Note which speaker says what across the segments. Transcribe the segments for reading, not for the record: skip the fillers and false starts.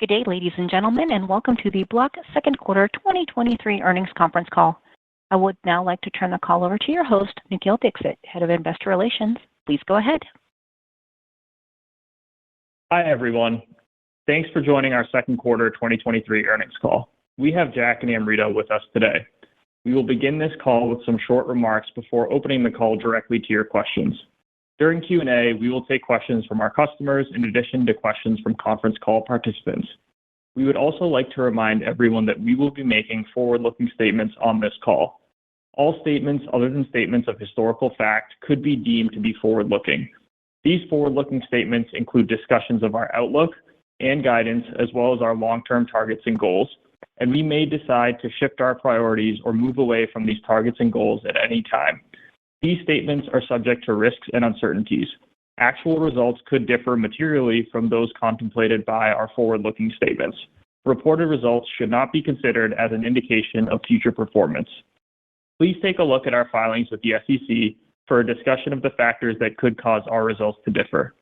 Speaker 1: Good day, ladies and gentlemen, and welcome to the Block Second Quarter 2023 Earnings Conference Call. I would now like to turn the call over to your host, Nikhil Dixit, Head of Investor Relations. Please go ahead.
Speaker 2: Hi, everyone. Thanks for joining our second quarter 2023 earnings call. We have Jack and Amrita with us today. We will begin this call with some short remarks before opening the call directly to your questions. During Q&A, we will take questions from our customers in addition to questions from conference call participants. We would also like to remind everyone that we will be making forward-looking statements on this call. All statements other than statements of historical fact could be deemed to be forward-looking. These forward-looking statements include discussions of our outlook and guidance, as well as our long-term targets and goals, and we may decide to shift our priorities or move away from these targets and goals at any time. These statements are subject to risks and uncertainties. Actual results could differ materially from those contemplated by our forward-looking statements. Reported results should not be considered as an indication of future performance. Please take a look at our filings with the SEC for a discussion of the factors that could cause our results to differ.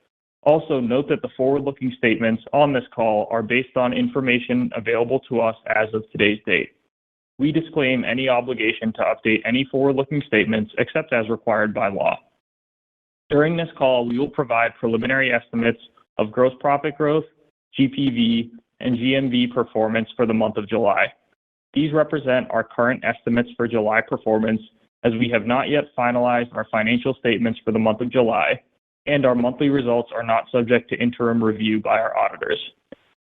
Speaker 2: Also, note that the forward-looking statements on this call are based on information available to us as of today's date. We disclaim any obligation to update any forward-looking statements except as required by law. During this call, we will provide preliminary estimates of gross profit growth, GPV, and GMV performance for the month of July. These represent our current estimates for July performance, as we have not yet finalized our financial statements for the month of July, and our monthly results are not subject to interim review by our auditors.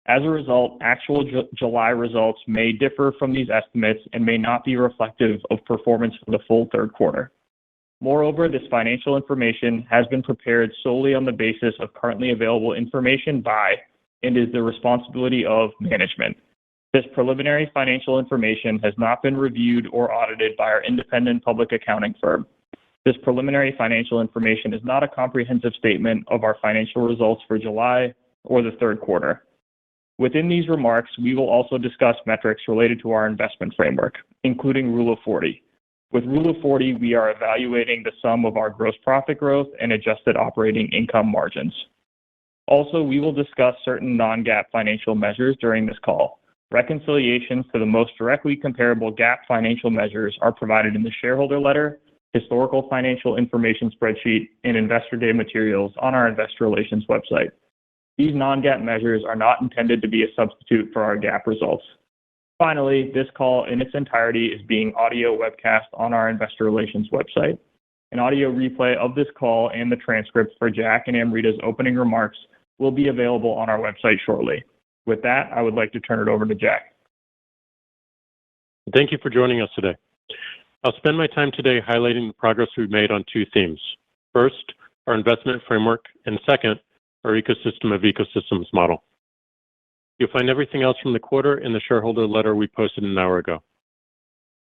Speaker 2: As a result, actual July results may differ from these estimates and may not be reflective of performance for the full third quarter. Moreover, this financial information has been prepared solely on the basis of currently available information by and is the responsibility of management. This preliminary financial information has not been reviewed or audited by our independent public accounting firm. This preliminary financial information is not a comprehensive statement of our financial results for July or the third quarter. Within these remarks, we will also discuss metrics related to our investment framework, including Rule of 40. With Rule of 40, we are evaluating the sum of our gross profit growth and adjusted operating income margins. Also, we will discuss certain non-GAAP financial measures during this call. Reconciliations to the most directly comparable GAAP financial measures are provided in the shareholder letter, historical financial information spreadsheet, and Investor Day materials on our Investor Relations website. These non-GAAP measures are not intended to be a substitute for our GAAP results. Finally, this call in its entirety is being audio webcast on our Investor Relations website. An audio replay of this call and the transcript for Jack and Amrita's opening remarks will be available on our website shortly. With that, I would like to turn it over to Jack.
Speaker 3: Thank you for joining us today. I'll spend my time today highlighting the progress we've made on two themes. First, our investment framework, and second, our ecosystem of ecosystems model. You'll find everything else from the quarter in the shareholder letter we posted an hour ago.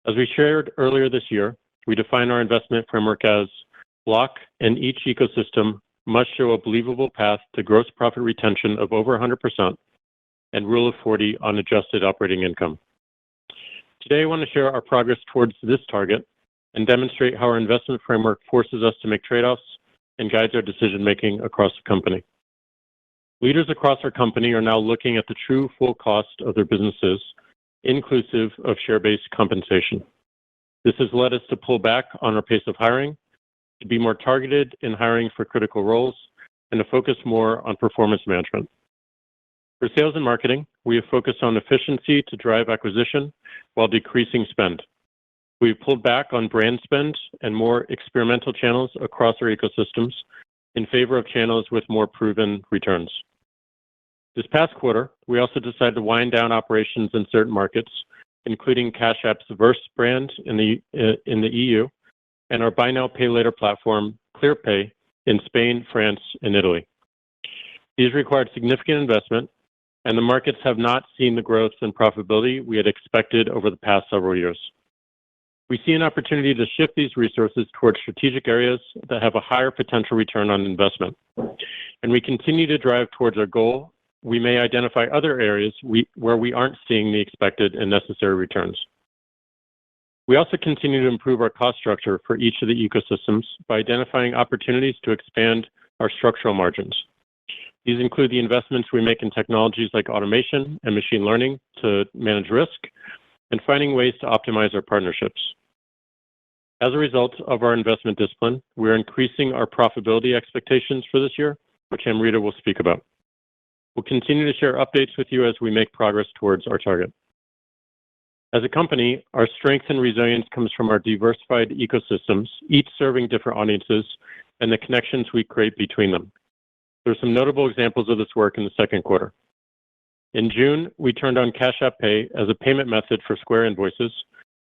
Speaker 3: As we shared earlier this year, we define our investment framework as Block and each ecosystem must show a believable path to gross profit retention of over 100% and Rule of 40 on adjusted operating income. Today, I want to share our progress towards this target and demonstrate how our investment framework forces us to make trade-offs and guides our decision-making across the company. Leaders across our company are now looking at the true full cost of their businesses, inclusive of share-based compensation. This has led us to pull back on our pace of hiring, to be more targeted in hiring for critical roles, and to focus more on performance management. For sales and marketing, we have focused on efficiency to drive acquisition while decreasing spend. We've pulled back on brand spend and more experimental channels across our ecosystems in favor of channels with more proven returns. This past quarter, we also decided to wind down operations in certain markets, including Cash App's Verse brand in the EU and our buy now, pay later platform, ClearPay, in Spain, France, and Italy. These required significant investment, and the markets have not seen the growth and profitability we had expected over the past several years. We see an opportunity to shift these resources towards strategic areas that have a higher potential return on investment. And we continue to drive towards our goal. We may identify other areas where we aren't seeing the expected and necessary returns. We also continue to improve our cost structure for each of the ecosystems by identifying opportunities to expand our structural margins. These include the investments we make in technologies like automation and machine learning to manage risk, and finding ways to optimize our partnerships. As a result of our investment discipline, we're increasing our profitability expectations for this year, which Amrita will speak about. We'll continue to share updates with you as we make progress towards our target. As a company, our strength and resilience comes from our diversified ecosystems, each serving different audiences, and the connections we create between them. There are some notable examples of this work in the second quarter. In June, we turned on Cash App Pay as a payment method for Square Invoices,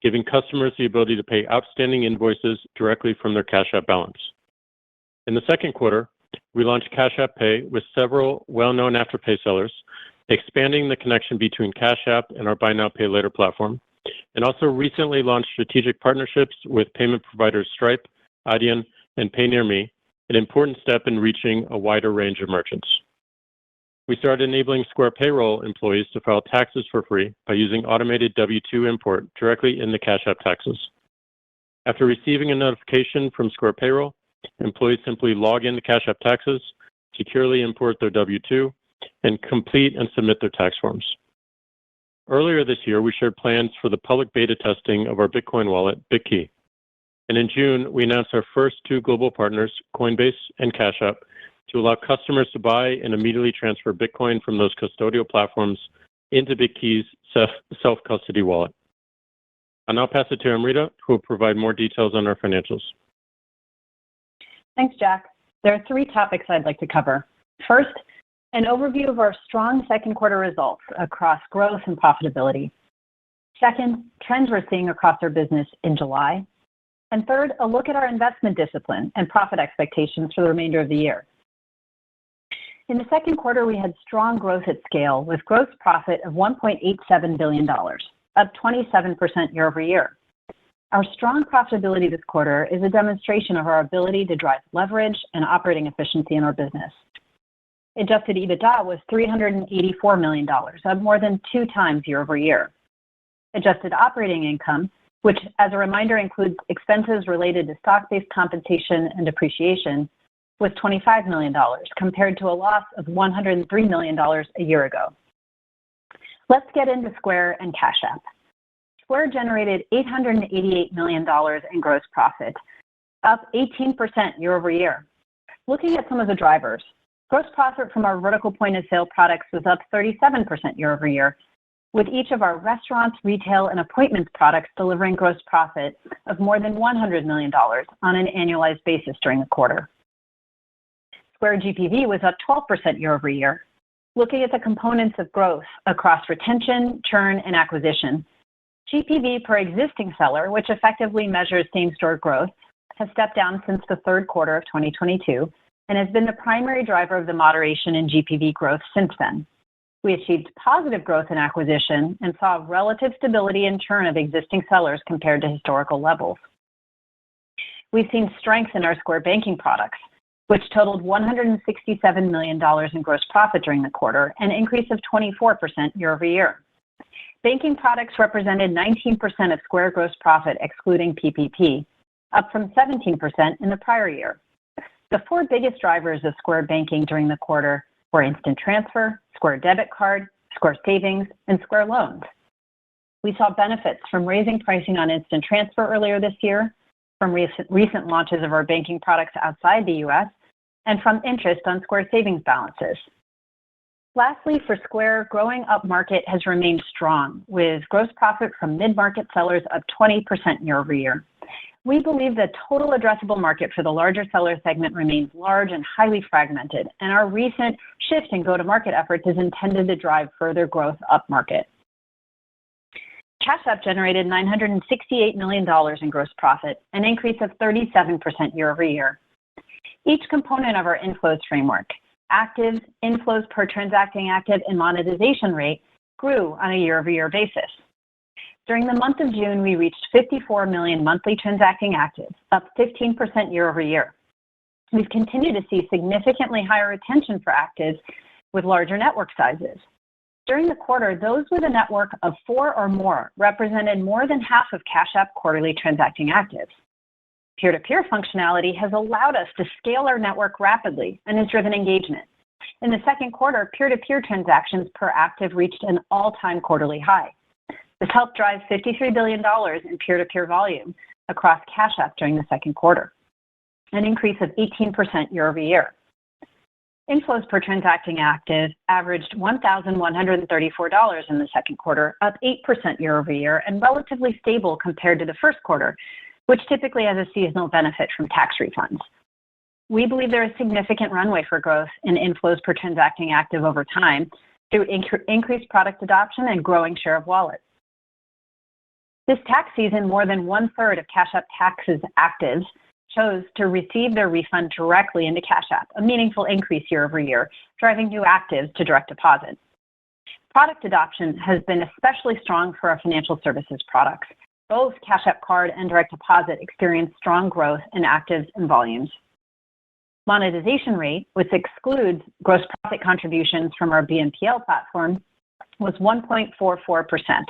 Speaker 3: giving customers the ability to pay outstanding invoices directly from their Cash App balance. In the second quarter, we launched Cash App Pay with several well-known Afterpay sellers, expanding the connection between Cash App and our Buy Now, Pay Later platform, and also recently launched strategic partnerships with payment providers Stripe, Adyen, and PayNearMe, an important step in reaching a wider range of merchants. We started enabling Square Payroll employees to file taxes for free by using automated W-2 import directly in the Cash App taxes. After receiving a notification from Square Payroll, employees simply log into Cash App taxes, securely import their W-2, and complete and submit their tax forms. Earlier this year, we shared plans for the public beta testing of our Bitcoin wallet, BitKey. And in June, we announced our first two global partners, Coinbase and Cash App, to allow customers to buy and immediately transfer Bitcoin from those custodial platforms into BitKey's self-custody wallet. I'll now pass it to Amrita, who will provide more details on our financials.
Speaker 4: Thanks, Jack. There are three topics I'd like to cover. First, an overview of our strong second quarter results across growth and profitability. Second, trends we're seeing across our business in July. And third, a look at our investment discipline and profit expectations for the remainder of the year. In the second quarter, we had strong growth at scale with gross profit of $1.87 billion, up 27% year over year. Our strong profitability this quarter is a demonstration of our ability to drive leverage and operating efficiency in our business. Adjusted EBITDA was $384 million, up more than 2 times year over year. Adjusted operating income, which as a reminder includes expenses related to stock-based compensation and depreciation, was $25 million compared to a loss of $103 million a year ago. Let's get into Square and Cash App. Square generated $888 million in gross profit, up 18% year over year. Looking at some of the drivers, gross profit from our vertical point of sale products was up 37% year over year, with each of our restaurants, retail, and appointments products delivering gross profit of more than $100 million on an annualized basis during the quarter. Square GPV was up 12% year over year. Looking at the components of growth across retention, churn, and acquisition, GPV per existing seller, which effectively measures same-store growth, has stepped down since the third quarter of 2022 and has been the primary driver of the moderation in GPV growth since then. We achieved positive growth in acquisition and saw relative stability in churn of existing sellers compared to historical levels. We've seen strength in our Square banking products, which totaled $167 million in gross profit during the quarter, an increase of 24% year over year. Banking products represented 19% of Square gross profit excluding PPP, up from 17% in the prior year. The 4 biggest drivers of Square banking during the quarter were Instant Transfer, Square Debit Card, Square Savings, and Square Loans. We saw benefits from raising pricing on Instant Transfer earlier this year, from recent launches of our banking products outside the U.S., and from interest on Square Savings balances. Lastly, for Square, growing up market has remained strong, with gross profit from mid-market sellers up 20% year over year. We believe the total addressable market for the larger seller segment remains large and highly fragmented, and our recent shift in go-to-market efforts is intended to drive further growth up market. Cash App generated $968 million in gross profit, an increase of 37% year over year. Each component of our inflows framework, actives, inflows per transacting active, and monetization rate, grew on a year-over-year basis. During the month of June, we reached 54 million monthly transacting actives, up 15% year over year. We've continued to see significantly higher retention for actives with larger network sizes. During the quarter, those with a network of 4 or more represented more than half of Cash App quarterly transacting actives. Peer-to-peer functionality has allowed us to scale our network rapidly and has driven engagement. In the second quarter, peer-to-peer transactions per active reached an all-time quarterly high. This helped drive $53 billion in peer-to-peer volume across Cash App during the second quarter, an increase of 18% year-over-year. Inflows per transacting active averaged $1,134 in the second quarter, up 8% year-over-year and relatively stable compared to the first quarter, which typically has a seasonal benefit from tax refunds. We believe there is significant runway for growth in inflows per transacting active over time through increased product adoption and growing share of wallet. This tax season, more than 1/3 of Cash App Taxes actives chose to receive their refund directly into Cash App, a meaningful increase year-over-year, driving new actives to direct deposit. Product adoption has been especially strong for our financial services products. Both Cash App Card and direct deposit experienced strong growth in actives and volumes. Monetization rate, which excludes gross profit contributions from our BNPL platform, was 1.44%.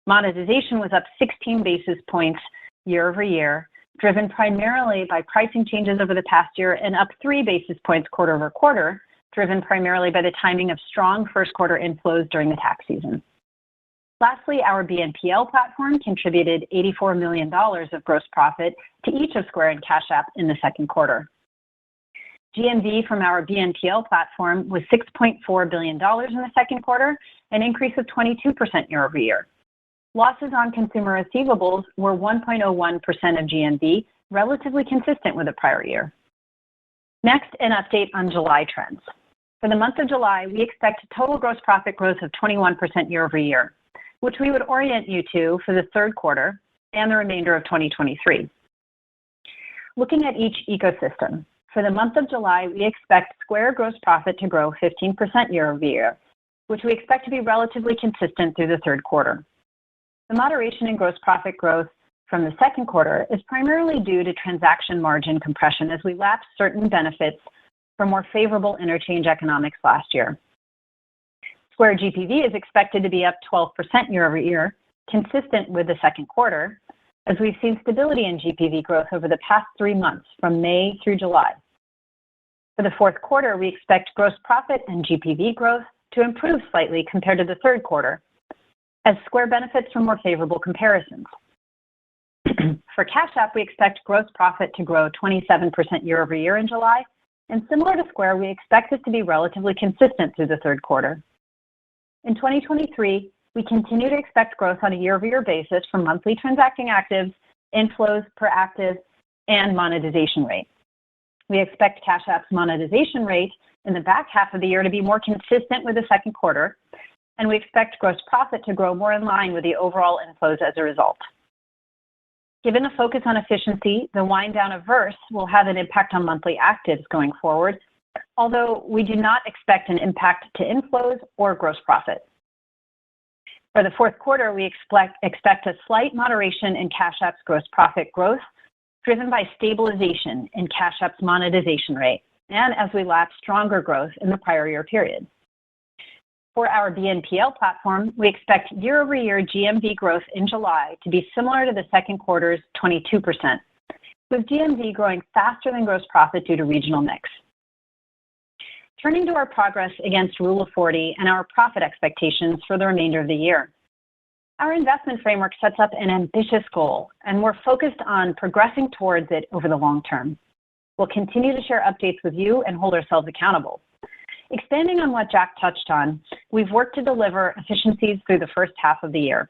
Speaker 4: Monetization was up 16 basis points year-over-year, driven primarily by pricing changes over the past year, and up 3 basis points quarter-over-quarter, driven primarily by the timing of strong first quarter inflows during the tax season. Lastly, our BNPL platform contributed $84 million of gross profit to each of Square and Cash App in the second quarter. GMV from our BNPL platform was $6.4 billion in the second quarter, an increase of 22% year-over-year. Losses on consumer receivables were 1.01% of GMV, relatively consistent with the prior year. Next, an update on July trends. For the month of July, we expect total gross profit growth of 21% year-over-year, which we would orient you to for the third quarter and the remainder of 2023. Looking at each ecosystem, for the month of July, we expect Square gross profit to grow 15% year-over-year, which we expect to be relatively consistent through the third quarter. The moderation in gross profit growth from the second quarter is primarily due to transaction margin compression as we lapse certain benefits from more favorable interchange economics last year. Square GPV is expected to be up 12% year-over-year, consistent with the second quarter, as we've seen stability in GPV growth over the past 3 months, from May through July. For the fourth quarter, we expect gross profit and GPV growth to improve slightly compared to the third quarter, as Square benefits from more favorable comparisons. For Cash App, we expect gross profit to grow 27% year-over-year in July, and similar to Square, we expect this to be relatively consistent through the third quarter. In 2023, we continue to expect growth on a year-over-year basis for monthly transacting actives, inflows per active, and monetization rate. We expect Cash App's monetization rate in the back half of the year to be more consistent with the second quarter, and we expect gross profit to grow more in line with the overall inflows as a result. Given the focus on efficiency, the wind down of Verse will have an impact on monthly actives going forward, although we do not expect an impact to inflows or gross profit. For the fourth quarter, we expect a slight moderation in Cash App's gross profit growth, driven by stabilization in Cash App's monetization rate, and as we lap stronger growth in the prior year period. For our BNPL platform, we expect year-over-year GMV growth in July to be similar to the second quarter's 22%, with GMV growing faster than gross profit due to regional mix. Turning to our progress against Rule of 40 and our profit expectations for the remainder of the year. Our investment framework sets up an ambitious goal, and we're focused on progressing towards it over the long term. We'll continue to share updates with you and hold ourselves accountable. Expanding on what Jack touched on, we've worked to deliver efficiencies through the first half of the year.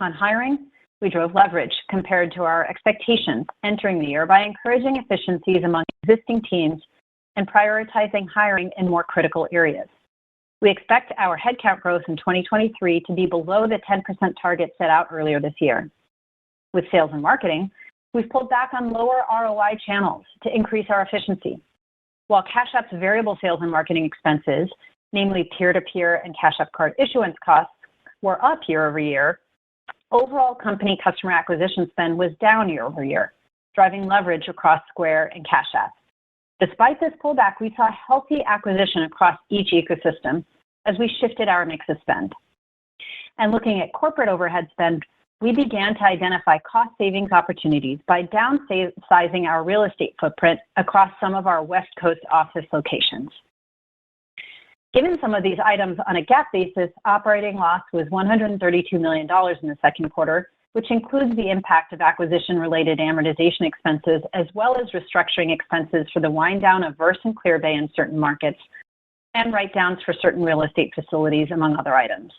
Speaker 4: On hiring, we drove leverage compared to our expectations entering the year by encouraging efficiencies among existing teams and prioritizing hiring in more critical areas. We expect our headcount growth in 2023 to be below the 10% target set out earlier this year. With sales and marketing, we've pulled back on lower ROI channels to increase our efficiency. While Cash App's variable sales and marketing expenses, namely peer-to-peer and Cash App Card issuance costs, were up year-over-year, overall company customer acquisition spend was down year-over-year, driving leverage across Square and Cash App. Despite this pullback, we saw healthy acquisition across each ecosystem as we shifted our mix of spend. And looking at corporate overhead spend, we began to identify cost savings opportunities by downsizing our real estate footprint across some of our West Coast office locations. Given some of these items on a GAAP basis, operating loss was $132 million in the second quarter, which includes the impact of acquisition-related amortization expenses, as well as restructuring expenses for the wind down of Verse and Clearbay in certain markets, and write-downs for certain real estate facilities, among other items.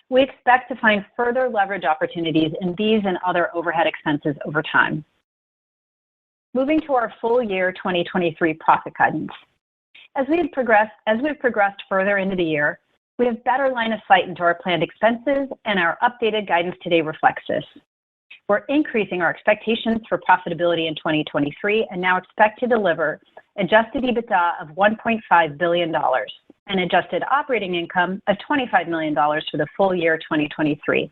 Speaker 4: We expect to find further leverage opportunities in these and other overhead expenses over time. Moving to our full year 2023 profit guidance. As we've progressed further into the year, we have better line of sight into our planned expenses, and our updated guidance today reflects this. We're increasing our expectations for profitability in 2023 and now expect to deliver adjusted EBITDA of $1.5 billion and adjusted operating income of $25 million for the full year 2023.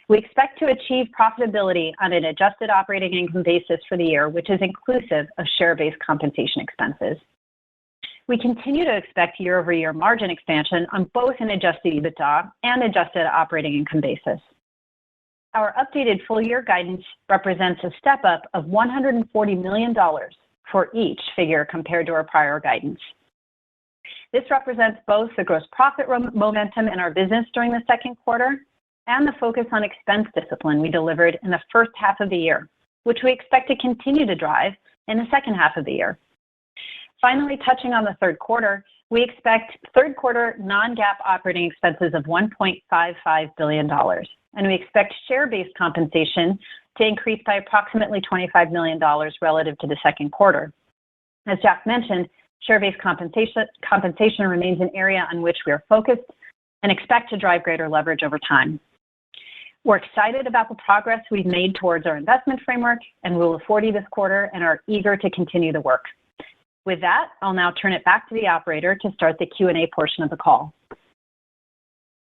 Speaker 4: We expect to achieve profitability on an adjusted operating income basis for the year, which is inclusive of share-based compensation expenses. We continue to expect year-over-year margin expansion on both an adjusted EBITDA and adjusted operating income basis. Our updated full-year guidance represents a step-up of $140 million for each figure compared to our prior guidance. This represents both the gross profit momentum in our business during the second quarter and the focus on expense discipline we delivered in the first half of the year, which we expect to continue to drive in the second half of the year. Finally, touching on the third quarter, we expect third quarter non-GAAP operating expenses of $1.55 billion, and we expect share-based compensation to increase by approximately $25 million relative to the second quarter. As Jack mentioned, share-based compensation remains an area on which we are focused and expect to drive greater leverage over time. We're excited about the progress we've made towards our investment framework and Rule of 40 this quarter and are eager to continue the work. With that, I'll now turn it back to the operator to start the Q&A portion of the call.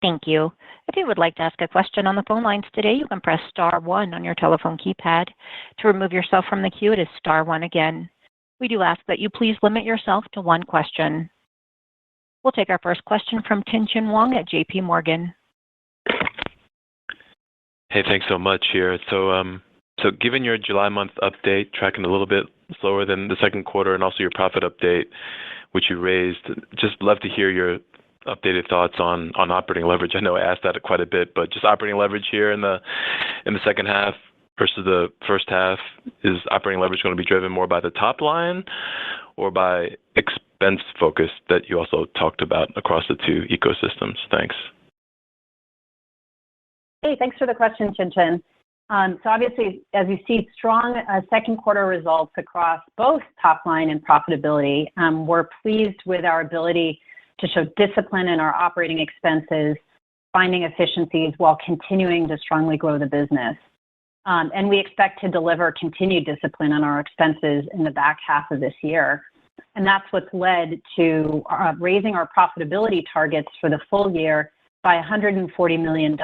Speaker 1: Thank you. If you would like to ask a question on the phone lines today, you can press star one on your telephone keypad. To remove yourself from the queue, it is star one again. We do ask that you please limit yourself to one question. We'll take our first question from Tien-Tsin Huang at JP Morgan.
Speaker 5: Hey, thanks so much here. So given your July month update, tracking a little bit slower than the second quarter, and also your profit update, which you raised, just love to hear your updated thoughts on operating leverage. I know I asked that quite a bit, but just operating leverage here in the second half versus the first half. Is operating leverage going to be driven more by the top line or by expense focus that you also talked about across the two ecosystems? Thanks.
Speaker 4: Hey, thanks for the question, Tien-Tsin. So obviously, as you see strong second quarter results across both top line and profitability, we're pleased with our ability to show discipline in our operating expenses, finding efficiencies while continuing to strongly grow the business. And we expect to deliver continued discipline on our expenses in the back half of this year. And that's what's led to raising our profitability targets for the full year by $140 million,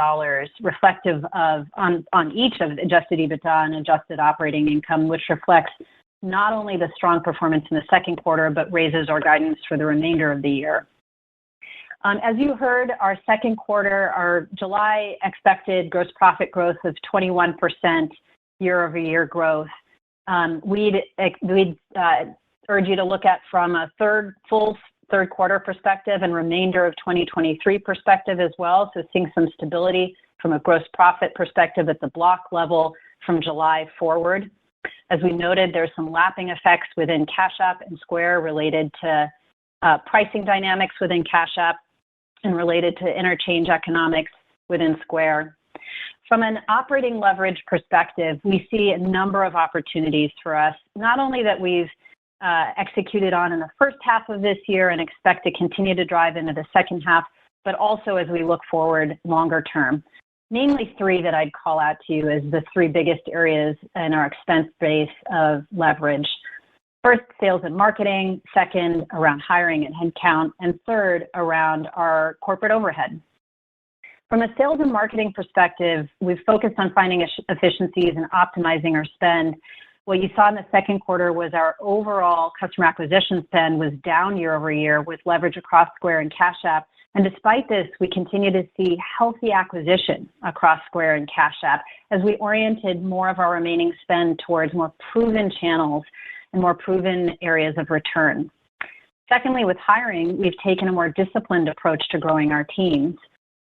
Speaker 4: reflective of on each of adjusted EBITDA and adjusted operating income, which reflects not only the strong performance in the second quarter, but raises our guidance for the remainder of the year. As you heard, our second quarter, our July expected gross profit growth of 21% year-over-year growth. We'd urge you to look at from a full third quarter perspective and remainder of 2023 perspective as well. So seeing some stability from a gross profit perspective at the block level from July forward. As we noted, there's some lapping effects within Cash App and Square related to pricing dynamics within Cash App and related to interchange economics within Square. From an operating leverage perspective, we see a number of opportunities for us, not only that we've executed on in the first half of this year and expect to continue to drive into the second half, but also as we look forward longer term. Mainly three that I'd call out to you as the three biggest areas in our expense base of leverage. First, sales and marketing. Second, around hiring and headcount. And third, around our corporate overhead. From a sales and marketing perspective, we've focused on finding efficiencies and optimizing our spend. What you saw in the second quarter was our overall customer acquisition spend was down year over year with leverage across Square and Cash App. And despite this, we continue to see healthy acquisition across Square and Cash App as we oriented more of our remaining spend towards more proven channels and more proven areas of return. Secondly, with hiring, we've taken a more disciplined approach to growing our teams.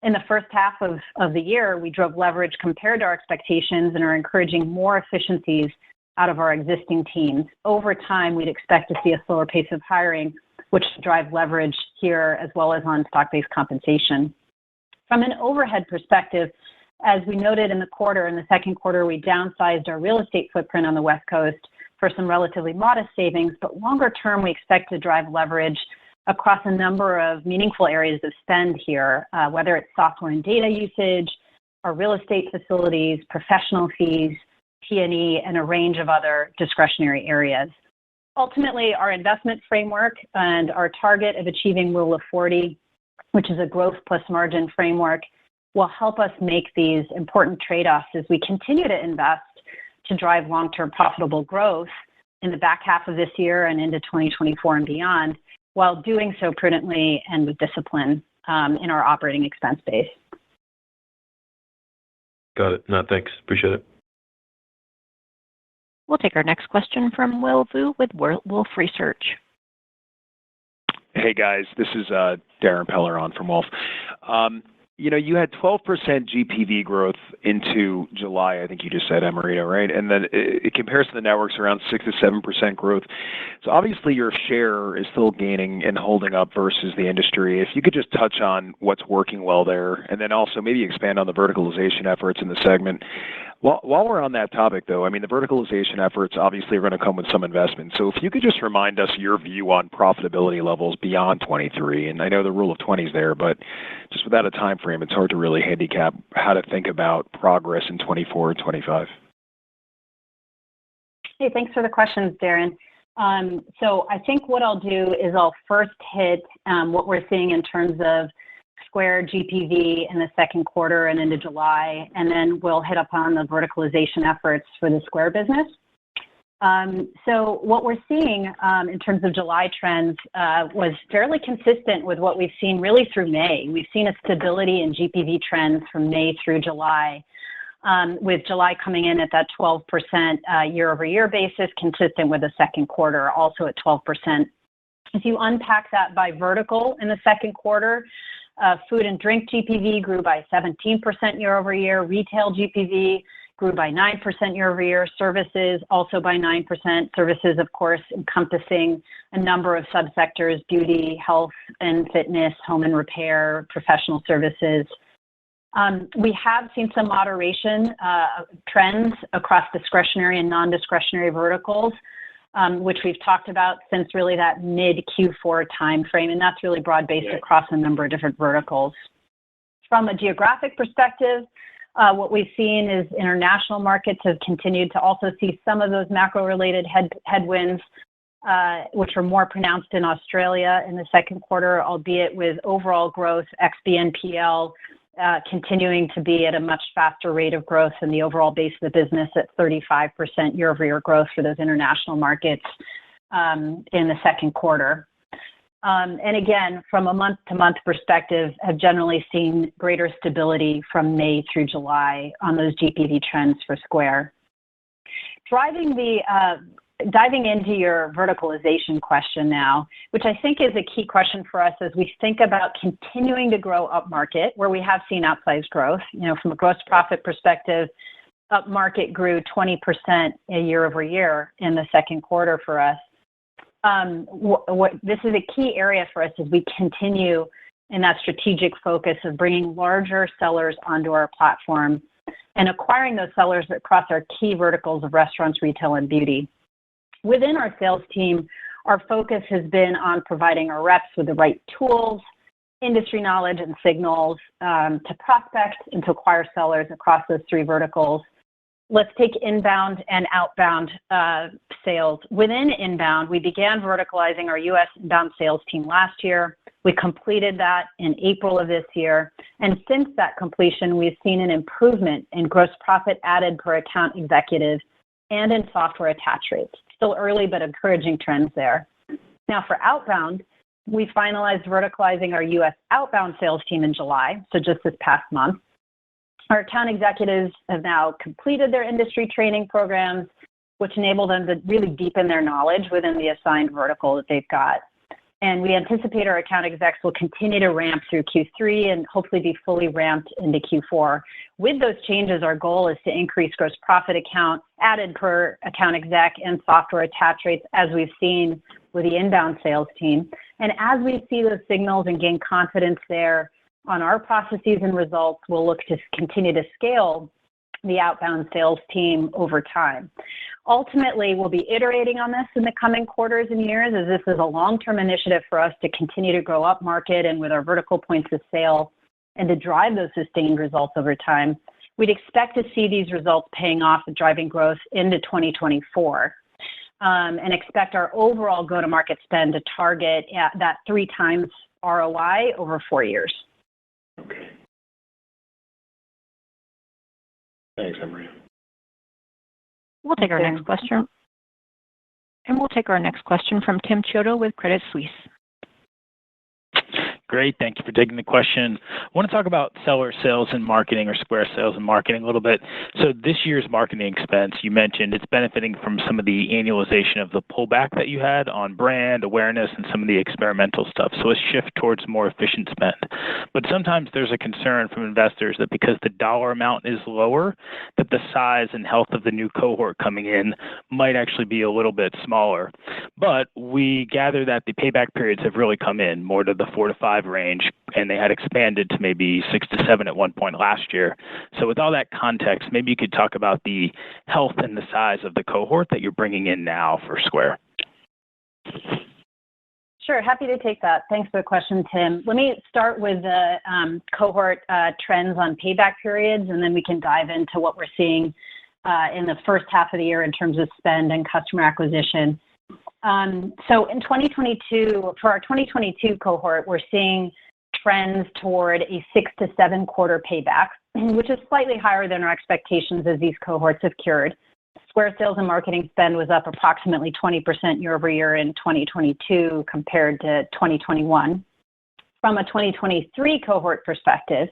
Speaker 4: In the first half of the year, we drove leverage compared to our expectations and are encouraging more efficiencies out of our existing teams. Over time, we'd expect to see a slower pace of hiring, which will drive leverage here as well as on stock-based compensation. From an overhead perspective, as we noted in the second quarter, we downsized our real estate footprint on the West Coast for some relatively modest savings, but longer term, we expect to drive leverage across a number of meaningful areas of spend here, whether it's software and data usage, our real estate facilities, professional fees, T&E, and a range of other discretionary areas. Ultimately, our investment framework and our target of achieving Rule of 40, which is a growth plus margin framework, will help us make these important trade-offs as we continue to invest to drive long-term profitable growth in the back half of this year and into 2024 and beyond, while doing so prudently and with discipline in our operating expense base.
Speaker 5: Got it. No, thanks. Appreciate it.
Speaker 1: We'll take our next question from Will Vu with Wolfe Research.
Speaker 6: Hey, guys. This is Darren Peller on from Wolfe. You had 12% GPV growth into July, I think you just said, Amrita, right? And then it compares to the networks around 6 to 7% growth. So obviously your share is still gaining and holding up versus the industry. If you could just touch on what's working well there, and then also maybe expand on the verticalization efforts in the segment. While we're on that topic, though, I mean, the verticalization efforts obviously are going to come with some investment. So if you could just remind us your view on profitability levels beyond 23, and I know the rule of 20 is there, but just without a time frame, it's hard to really handicap how to think about progress in 24 and 25.
Speaker 4: Hey, thanks for the questions, Darren. So I think what I'll do is I'll first hit what we're seeing in terms of Square GPV in the second quarter and into July, and then we'll hit upon the verticalization efforts for the Square business. So what we're seeing in terms of July trends was fairly consistent with what we've seen really through May. We've seen a stability in GPV trends from May through July, with July coming in at that 12% year-over-year basis, consistent with the second quarter, also at 12%. If you unpack that by vertical in the second quarter, food and drink GPV grew by 17% year-over-year. Retail GPV grew by 9% year-over-year. Services also by 9%. Services, of course, encompassing a number of subsectors: beauty, health and fitness, home and repair, professional services. We have seen some moderation trends across discretionary and non-discretionary verticals, which we've talked about since really that mid-Q4 timeframe, and that's really broad-based across a number of different verticals. From a geographic perspective, what we've seen is international markets have continued to also see some of those macro-related headwinds, which are more pronounced in Australia in the second quarter, albeit with overall growth, ex-BNPL, continuing to be at a much faster rate of growth than the overall base of the business at 35% year-over-year growth for those international markets in the second quarter. And again, from a month-to-month perspective, have generally seen greater stability from May through July on those GPV trends for Square. Diving into your verticalization question now, which I think is a key question for us as we think about continuing to grow upmarket, where we have seen outsized growth. From a gross profit perspective, upmarket grew 20% year-over-year in the second quarter for us. This is a key area for us as we continue in that strategic focus of bringing larger sellers onto our platform and acquiring those sellers across our key verticals of restaurants, retail, and beauty. Within our sales team, our focus has been on providing our reps with the right tools, industry knowledge, and signals to prospect and to acquire sellers across those three verticals. Let's take inbound and outbound sales. Within inbound, we began verticalizing our U.S. inbound sales team last year. We completed that in April of this year. And since that completion, we've seen an improvement in gross profit added per account executive and in software attach rates. Still early, but encouraging trends there. Now for outbound, we finalized verticalizing our U.S. outbound sales team in July, so just this past month. Our account executives have now completed their industry training programs, which enable them to really deepen their knowledge within the assigned vertical that they've got. And we anticipate our account execs will continue to ramp through Q3 and hopefully be fully ramped into Q4. With those changes, our goal is to increase gross profit account added per account exec and software attach rates, as we've seen with the inbound sales team. And as we see those signals and gain confidence there on our processes and results, we'll look to continue to scale the outbound sales team over time. Ultimately, we'll be iterating on this in the coming quarters and years, as this is a long-term initiative for us to continue to grow up market and with our vertical points of sale and to drive those sustained results over time. We'd expect to see these results paying off and driving growth into 2024, and expect our overall go-to-market spend to target at that 3 times ROI over 4 years.
Speaker 3: Okay. Thanks, Emery.
Speaker 1: We'll take our next question. And we'll take our next question from Tim Chiodo with Credit Suisse.
Speaker 7: Great. Thank you for taking the question. I want to talk about seller sales and marketing, or Square sales and marketing, a little bit. So this year's marketing expense, you mentioned it's benefiting from some of the annualization of the pullback that you had on brand awareness and some of the experimental stuff. So a shift towards more efficient spend. But sometimes there's a concern from investors that because the dollar amount is lower, that the size and health of the new cohort coming in might actually be a little bit smaller. But we gather that the payback periods have really come in more to the 4 to 5 range, and they had expanded to maybe 6 to 7 at one point last year. So with all that context, maybe you could talk about the health and the size of the cohort that you're bringing in now for Square.
Speaker 4: Sure, happy to take that. Thanks for the question, Tim. Let me start with the cohort trends on payback periods, and then we can dive into what we're seeing in the first half of the year in terms of spend and customer acquisition. So in 2022, for our 2022 cohort, we're seeing trends toward a 6 to 7 quarter payback, which is slightly higher than our expectations as these cohorts have cured. Square sales and marketing spend was up approximately 20% year over year in 2022 compared to 2021. From a 2023 cohort perspective,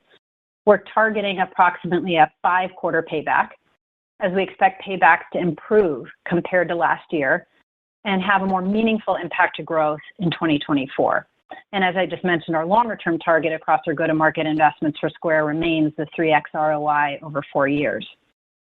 Speaker 4: we're targeting approximately a 5-quarter payback, as we expect paybacks to improve compared to last year and have a more meaningful impact to growth in 2024. And as I just mentioned, our longer-term target across our go-to-market investments for Square remains the 3x ROI over 4 years.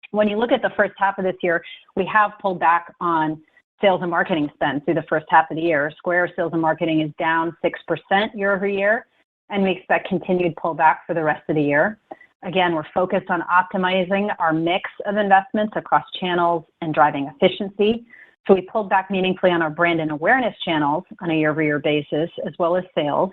Speaker 4: When you look at the first half of this year, we have pulled back on sales and marketing spend through the first half of the year. Square sales and marketing is down 6% year over year, and we expect continued pullback for the rest of the year. Again, we're focused on optimizing our mix of investments across channels and driving efficiency. So we pulled back meaningfully on our brand and awareness channels on a year-over-year basis, as well as sales.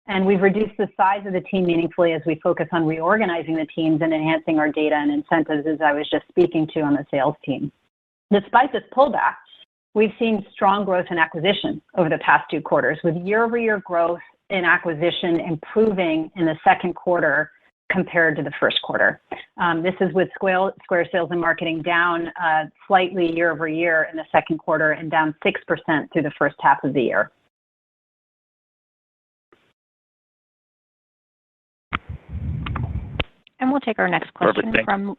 Speaker 4: And we've reduced the size of the team meaningfully as we focus on reorganizing the teams and enhancing our data and incentives, as I was just speaking to on the sales team. Despite this pullback, we've seen strong growth in acquisition over the past 2 quarters, with year-over-year growth in acquisition improving in the second quarter compared to the first quarter. This is with Square sales and marketing down slightly year over year in the second quarter and down 6% through the first half of the year.
Speaker 1: And we'll take our next question from...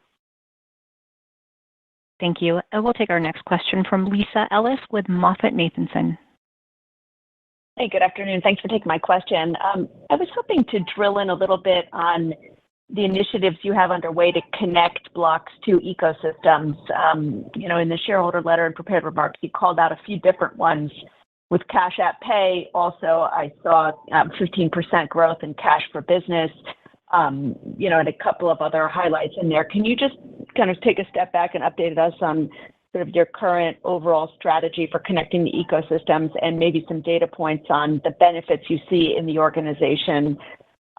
Speaker 1: Thank you. And we'll take our next question from Lisa Ellis with MoffettNathanson.
Speaker 8: Hey, good afternoon. Thanks for taking my question. I was hoping to drill in a little bit on the initiatives you have underway to connect Block's 2 ecosystems. In the shareholder letter and prepared remarks, you called out a few different ones. With Cash App Pay, also, I saw 15% growth in Cash for Business, and a couple of other highlights in there. Can you just kind of take a step back and update us on sort of your current overall strategy for connecting the ecosystems and maybe some data points on the benefits you see in the organization,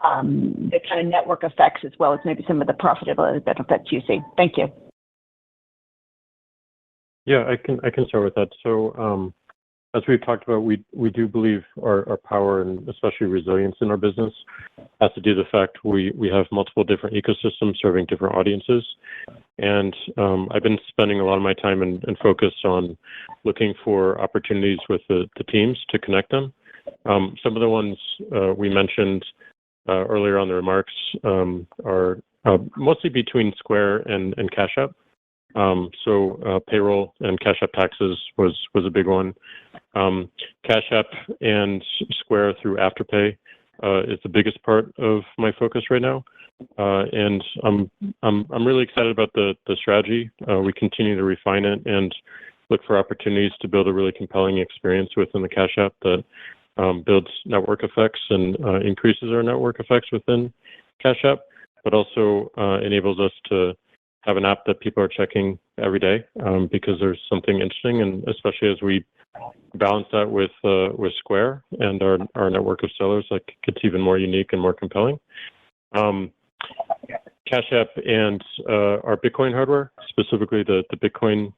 Speaker 8: the kind of network effects, as well as maybe some of the profitability benefits you see? Thank you.
Speaker 3: Yeah, I can start with that. So as we've talked about, we do believe our power and especially resilience in our business has to do with the fact we have multiple different ecosystems serving different audiences. And I've been spending a lot of my time and focus on looking for opportunities with the teams to connect them. Some of the ones we mentioned earlier on the remarks are mostly between Square and Cash App. Payroll and Cash App Taxes was a big one. Cash App and Square through Afterpay is the biggest part of my focus right now. And I'm really excited about the strategy. We continue to refine it and look for opportunities to build a really compelling experience within the Cash App that builds network effects and increases our network effects within Cash App, but also enables us to have an app that people are checking every day because there's something interesting, and especially as we balance that with Square and our network of sellers, that gets even more unique and more compelling. Cash App and our Bitcoin hardware, specifically the Bitcoin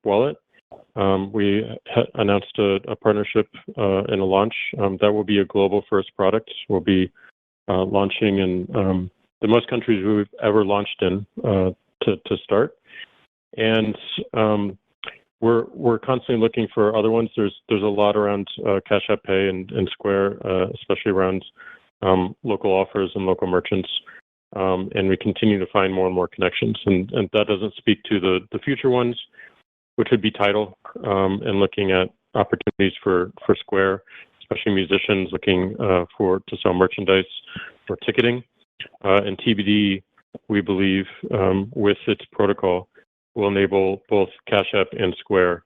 Speaker 3: wallet. We announced a partnership and a launch that will be a global first product. We'll be launching in the most countries we've ever launched in to start. And we're constantly looking for other ones. There's a lot around Cash App Pay and Square, especially around local offers and local merchants. And we continue to find more and more connections. And that doesn't speak to the future ones, which would be Tidal, and looking at opportunities for Square, especially musicians looking to sell merchandise or ticketing. And TBD, we believe, with its protocol, will enable both Cash App and Square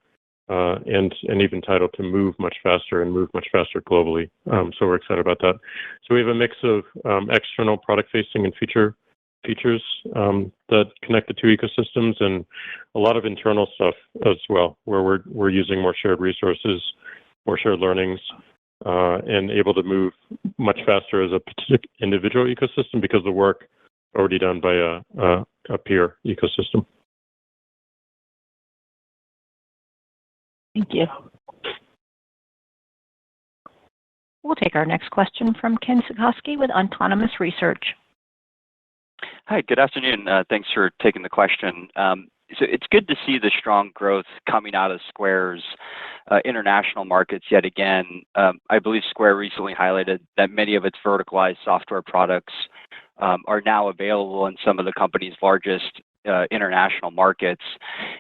Speaker 3: and even Tidal to move much faster globally. So we're excited about that. So we have a mix of external product-facing and features that connect the two ecosystems, and a lot of internal stuff as well, where we're using more shared resources, more shared learnings, and able to move much faster as a individual ecosystem because the work already done by a peer ecosystem.
Speaker 8: Thank you.
Speaker 1: We'll take our next question from Ken Suchoski with Autonomous Research.
Speaker 9: Hi, good afternoon. Thanks for taking the question. So it's good to see the strong growth coming out of Square's international markets yet again. I believe Square recently highlighted that many of its verticalized software products are now available in some of the company's largest international markets.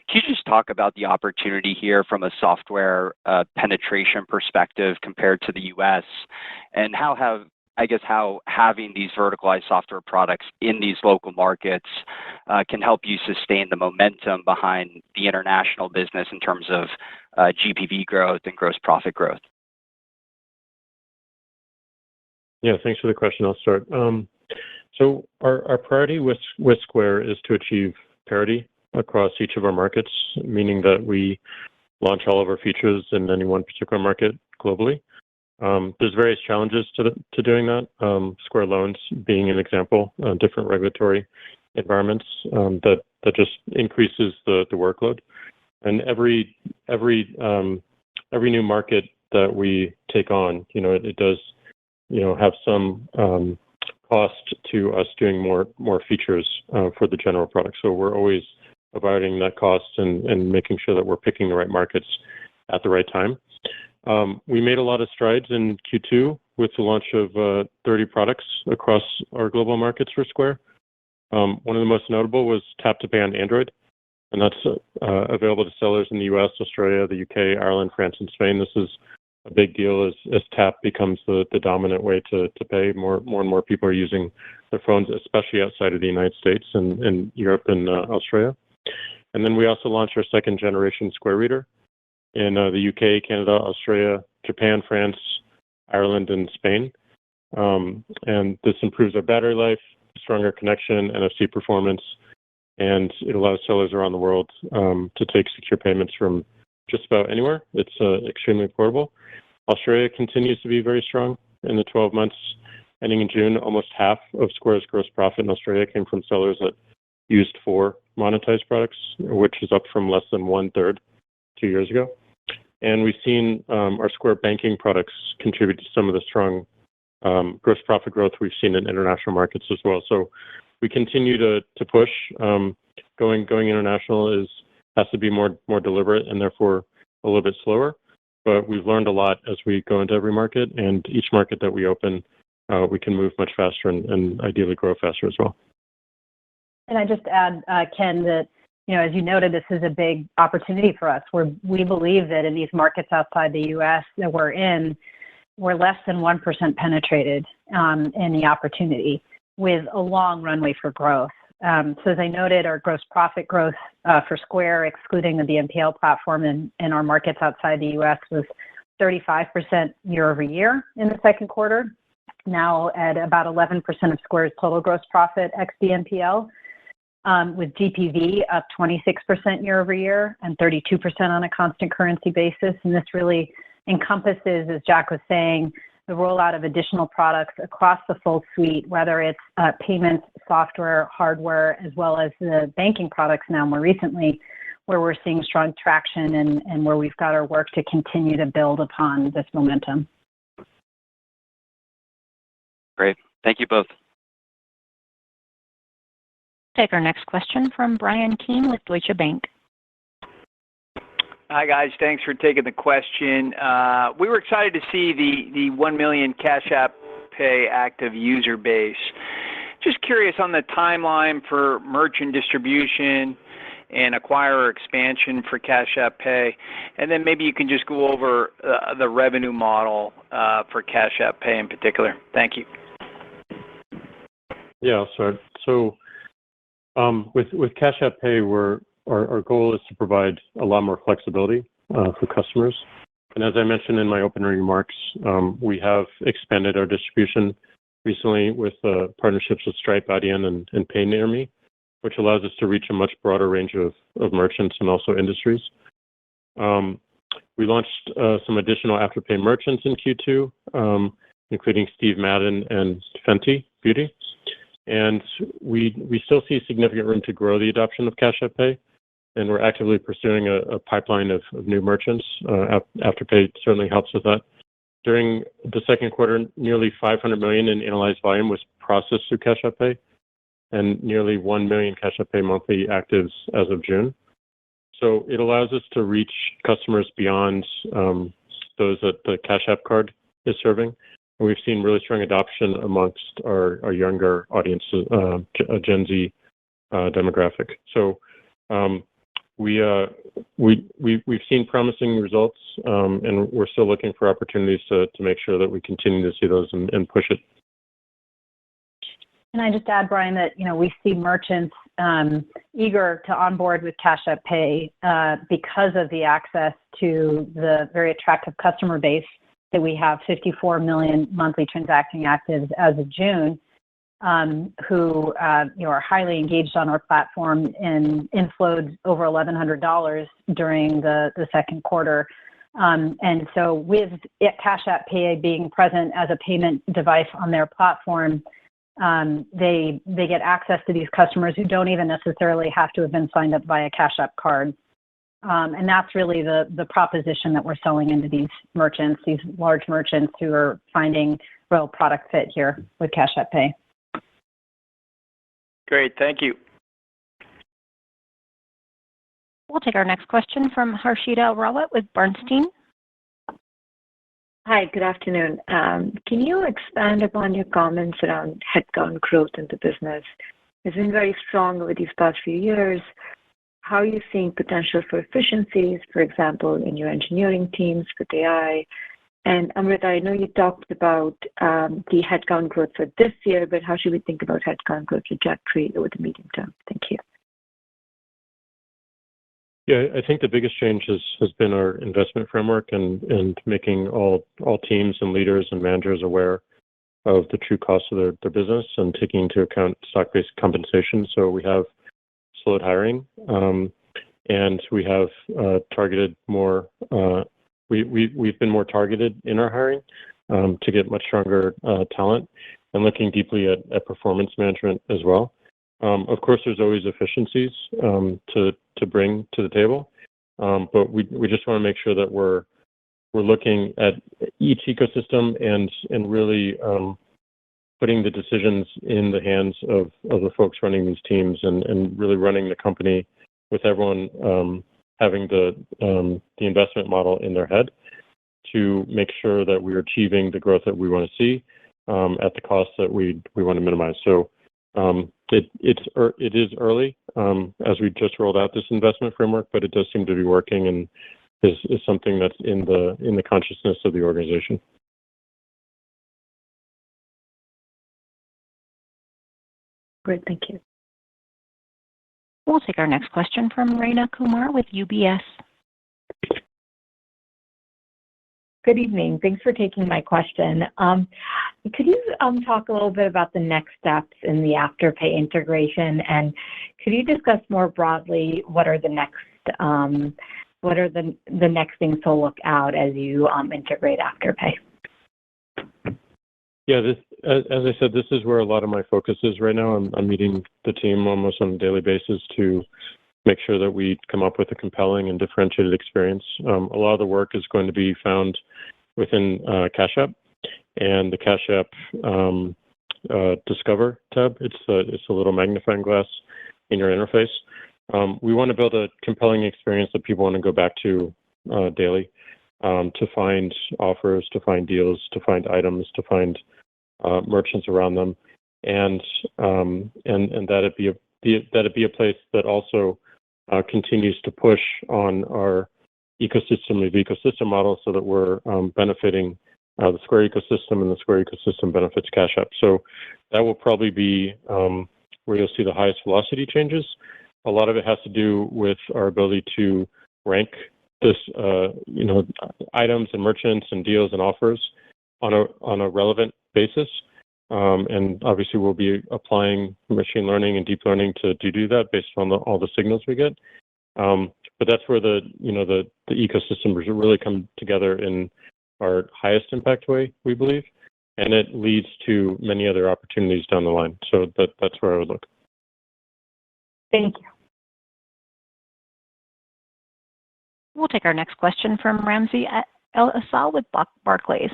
Speaker 9: Can you just talk about the opportunity here from a software penetration perspective compared to the U.S. and how having these verticalized software products in these local markets can help you sustain the momentum behind the international business in terms of GPV growth and gross profit growth?
Speaker 3: Yeah, thanks for the question. I'll start. So our priority with Square is to achieve parity across each of our markets, meaning that we launch all of our features in any one particular market globally. There's various challenges to doing that. Square Loans being an example, different regulatory environments that just increases the workload. And every new market that we take on, it does, have some cost to us doing more features for the general product. So we're always evaluating that cost and making sure that we're picking the right markets at the right time. We made a lot of strides in Q2 with the launch of 30 products across our global markets for Square. One of the most notable was Tap to Pay on Android, and that's available to sellers in the US, Australia, the UK, Ireland, France, and Spain. This is a big deal as Tap becomes the dominant way to pay. More and more people are using their phones, especially outside of the United States and Europe and Australia. And then we also launched our second generation Square Reader in the UK, Canada, Australia, Japan, France, Ireland, and Spain. And this improves our battery life, stronger connection, NFC performance, and it allows sellers around the world to take secure payments from just about anywhere. It's extremely portable. Australia continues to be very strong. In the 12 months ending in June, almost half of Square's gross profit in Australia came from sellers that used 4 monetized products, which is up from less than 1/3 2 years ago. And we've seen our Square banking products contribute to some of the strong gross profit growth we've seen in international markets as well. So we continue to push. Going international has to be more deliberate and therefore a little bit slower. But we've learned a lot as we go into every market, and each market that we open, we can move much faster and ideally grow faster as well.
Speaker 4: And I just add, Ken, that as you noted, this is a big opportunity for us. We believe that in these markets outside the U.S. that we're in, we're less than 1% penetrated in the opportunity with a long runway for growth. So as I noted, our gross profit growth for Square, excluding the BNPL platform in our markets outside the U.S., was 35% year over year in the second quarter, now at about 11% of Square's total gross profit ex BNPL, with GPV up 26% year over year and 32% on a constant currency basis. And this really encompasses, as Jack was saying, the rollout of additional products across the full suite, whether it's payments, software, hardware, as well as the banking products now more recently, where we're seeing strong traction and where we've got our work to continue to build upon this momentum.
Speaker 9: Great. Thank you both.
Speaker 1: Take our next question from Brian Keane with Deutsche Bank.
Speaker 10: Hi, guys. Thanks for taking the question. We were excited to see the 1 million Cash App Pay active user base. Just curious on the timeline for merchant distribution and acquirer expansion for Cash App Pay. And then maybe you can just go over the revenue model for Cash App Pay in particular. Thank you.
Speaker 3: Yeah, I'll start. So with Cash App Pay, our goal is to provide a lot more flexibility for customers. And as I mentioned in my opening remarks, we have expanded our distribution recently with partnerships with Stripe, Adyen, and PayNearMe, which allows us to reach a much broader range of merchants and also industries. We launched some additional Afterpay merchants in Q2, including Steve Madden and Fenty Beauty. And we still see significant room to grow the adoption of Cash App Pay, and we're actively pursuing a pipeline of new merchants. Afterpay certainly helps with that. During the second quarter, nearly $500 million in analyzed volume was processed through Cash App Pay, and nearly 1 million Cash App Pay monthly actives as of June. So it allows us to reach customers beyond those that the Cash App card is serving. And we've seen really strong adoption amongst our younger audience, Gen Z demographic. So we've seen promising results, and we're still looking for opportunities to make sure that we continue to see those and push it.
Speaker 4: And I just add, Brian, that we see merchants eager to onboard with Cash App Pay because of the access to the very attractive customer base that we have, 54 million monthly transacting actives as of June, who are highly engaged on our platform and inflowed over $1,100 during the second quarter. And so with Cash App Pay being present as a payment device on their platform, they get access to these customers who don't even necessarily have to have been signed up via Cash App card. And that's really the proposition that we're selling into these merchants, these large merchants who are finding real product fit here with Cash App Pay.
Speaker 10: Great. Thank you.
Speaker 1: We'll take our next question from Harshita Rawat with Bernstein.
Speaker 11: Hi, good afternoon. Can you expand upon your comments around headcount growth in the business? It's been very strong over these past few years. How are you seeing potential for efficiencies, for example, in your engineering teams with AI? And Amrita, I know you talked about the headcount growth for this year, but how should we think about headcount growth trajectory over the medium term? Thank you.
Speaker 3: Yeah, I think the biggest change has been our investment framework and making all teams and leaders and managers aware of the true cost of their business and taking into account stock-based compensation. So we have slowed hiring, and we have targeted more. We've been more targeted in our hiring to get much stronger talent and looking deeply at performance management as well. Of course, there's always efficiencies to bring to the table, but we just want to make sure that we're looking at each ecosystem and really putting the decisions in the hands of the folks running these teams and really running the company with everyone having the investment model in their head to make sure that we're achieving the growth that we want to see at the cost that we want to minimize. So It is early as we just rolled out this investment framework, but it does seem to be working and is something that's in the consciousness of the organization.
Speaker 11: Great, thank you.
Speaker 1: We'll take our next question from Rayna Kumar with UBS.
Speaker 12: Good evening. Thanks for taking my question. Could you talk a little bit about the next steps in the Afterpay integration, and could you discuss more broadly what are the next things to look out as you integrate Afterpay?
Speaker 3: Yeah, as I said, this is where a lot of my focus is right now. I'm meeting the team almost on a daily basis to make sure that we come up with a compelling and differentiated experience. A lot of the work is going to be found within Cash App and the Cash App Discover tab. It's a little magnifying glass in your interface. We want to build a compelling experience that people want to go back to daily, to find offers, to find deals, to find items, to find merchants around them, and that it be a place that also continues to push on our ecosystem of ecosystem model, so that we're benefiting the Square ecosystem, and the Square ecosystem benefits Cash App. So that will probably be where you'll see the highest velocity changes. A lot of it has to do with our ability to rank this, items and merchants and deals and offers on a relevant basis. And obviously we'll be applying machine learning and deep learning to do that based on all the signals we get. But that's where the ecosystem really come together in our highest impact way, we believe, and it leads to many other opportunities down the line. So that's where I would look.
Speaker 12: Thank you.
Speaker 1: We'll take our next question from Ramsey El-Assal with Barclays.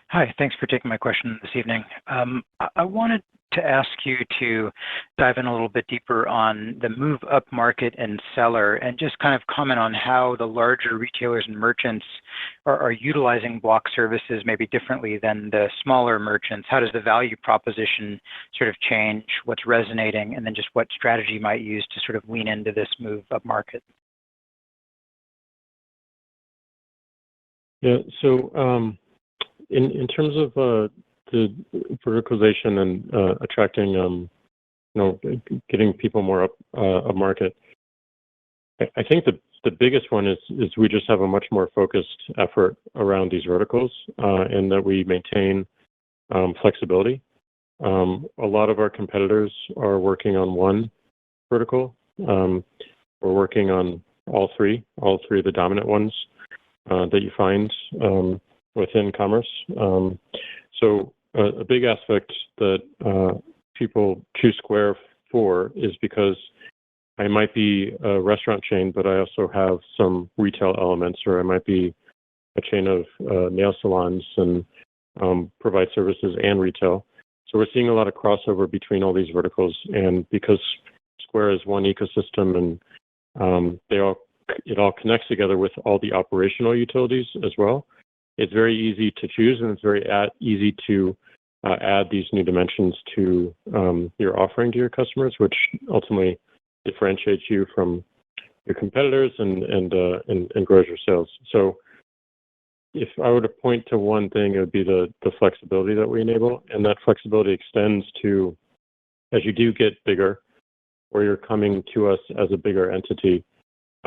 Speaker 13: Hi, thanks for taking my question this evening. I wanted to ask you to dive in a little bit deeper on the move up market and seller, and just kind of comment on how the larger retailers and merchants are utilizing Block services maybe differently than the smaller merchants. How does the value proposition sort of change? What's resonating? And then just what strategy you might use to sort of lean into this move up market?
Speaker 3: Yeah, so in terms of the verticalization and attracting, getting people more up market, I think the biggest one is we just have a much more focused effort around these verticals, and that we maintain flexibility. A lot of our competitors are working on one vertical. We're working on all three of the dominant ones that you find within commerce. So a big aspect that people choose Square for is because I might be a restaurant chain, but I also have some retail elements, or I might be a chain of nail salons and provide services and retail. So we're seeing a lot of crossover between all these verticals, and because Square is one ecosystem and it all connects together with all the operational utilities as well, it's very easy to choose, and it's very easy to add these new dimensions to your offering to your customers, which ultimately differentiates you from your competitors and grows your sales. So if I were to point to one thing, it would be the flexibility that we enable, and that flexibility extends to, as you do get bigger, or you're coming to us as a bigger entity,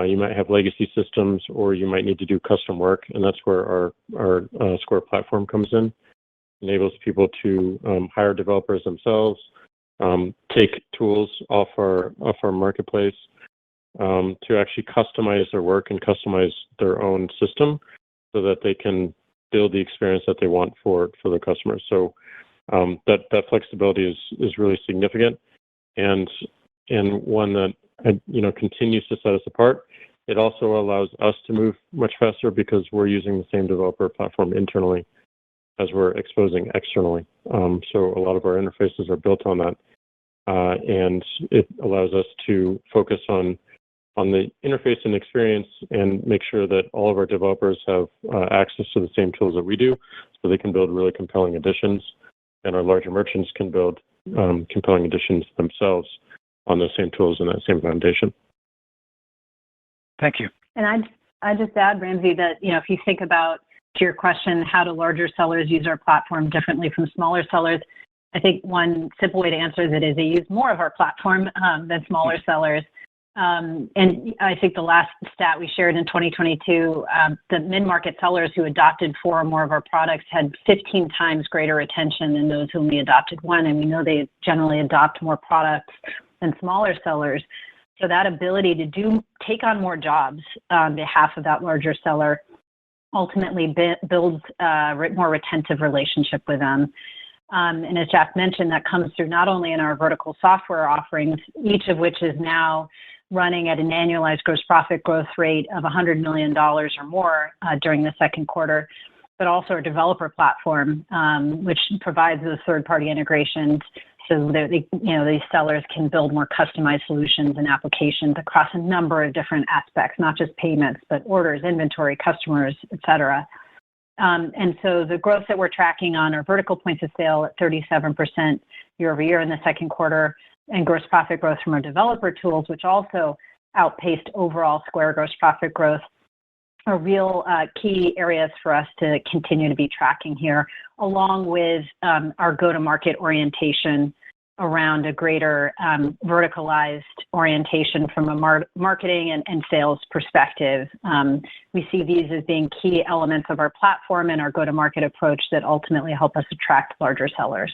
Speaker 3: you might have legacy systems, or you might need to do custom work, and that's where our Square platform comes in. Enables people to hire developers themselves, take tools off our marketplace, to actually customize their work and customize their own system, so that they can build the experience that they want for their customers. So that flexibility is really significant, and one that continues to set us apart. It also allows us to move much faster because we're using the same developer platform internally as we're exposing externally. So a lot of our interfaces are built on that, and it allows us to focus on the interface and experience and make sure that all of our developers have access to the same tools that we do, so they can build really compelling additions, and our larger merchants can build compelling additions themselves on those same tools and that same foundation.
Speaker 13: Thank you.
Speaker 4: And I'd just add, Ramsey, that, if you think about, to your question, how do larger sellers use our platform differently from smaller sellers? I think one simple way to answer that is they use more of our platform than smaller sellers. And I think the last stat we shared in 2022, the mid-market sellers who adopted 4 or more of our products had 15 times greater retention than those who only adopted 1. And we know they generally adopt more products than smaller sellers. So that ability to take on more jobs on behalf of that larger seller ultimately builds a more retentive relationship with them. And as Jack mentioned, that comes through not only in our vertical software offerings, each of which is now running at an annualized gross profit growth rate of $100 million or more during the second quarter, but also our developer platform, which provides those third-party integrations so that these sellers can build more customized solutions and applications across a number of different aspects, not just payments, but orders, inventory, customers, et cetera. And so the growth that we're tracking on our vertical points of sale at 37% year over year in the second quarter, and gross profit growth from our developer tools, which also outpaced overall Square gross profit growth, are real key areas for us to continue to be tracking here, along with our go-to-market orientation around a greater verticalized orientation from a marketing and sales perspective. We see these as being key elements of our platform and our go-to-market approach that ultimately help us attract larger sellers.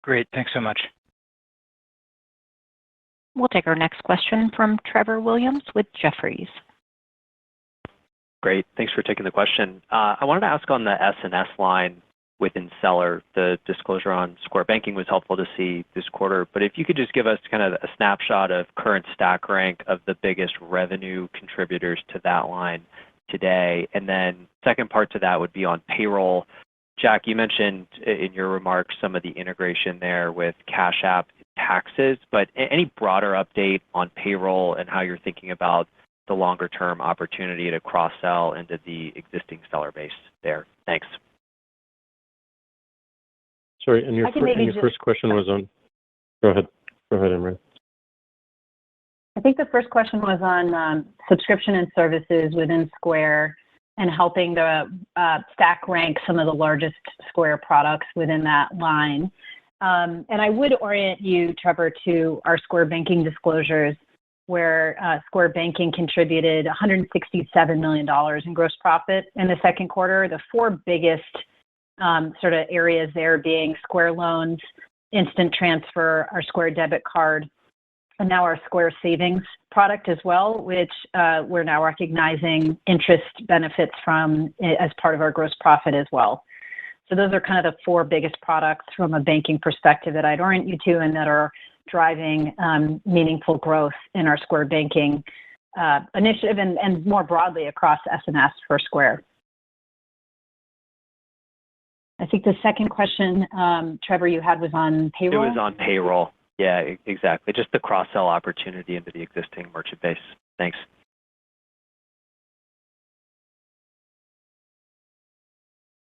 Speaker 13: Great. Thanks so much.
Speaker 1: We'll take our next question from Trevor Williams with Jefferies.
Speaker 14: Great. Thanks for taking the question. I wanted to ask on the S&S line within Seller, the disclosure on Square Banking was helpful to see this quarter, but if you could just give us kind of a snapshot of current stack rank of the biggest revenue contributors to that line today. And then second part to that would be on payroll. Jack, you mentioned in your remarks some of the integration there with Cash App taxes, but any broader update on payroll and how you're thinking about the longer term opportunity to cross-sell into the existing seller base there? Thanks.
Speaker 3: Sorry, and your first question was on, go ahead, Imran.
Speaker 4: I think the first question was on subscription and services within Square and helping the stack rank some of the largest Square products within that line. And I would orient you, Trevor, to our Square Banking disclosures, where Square Banking contributed $167 million in gross profit in the second quarter. The 4 biggest sort of areas there being Square Loans, Instant Transfer, our Square Debit Card, and now our Square Savings product as well, which we're now recognizing interest benefits from as part of our gross profit as well. So those are kind of the 4 biggest products from a banking perspective that I'd orient you to and that are driving meaningful growth in our Square Banking initiative and more broadly across S&S for Square. I think the second question, Trevor, you had was on payroll?
Speaker 14: It was on payroll. Yeah, exactly. Just the cross-sell opportunity into the existing merchant base. Thanks.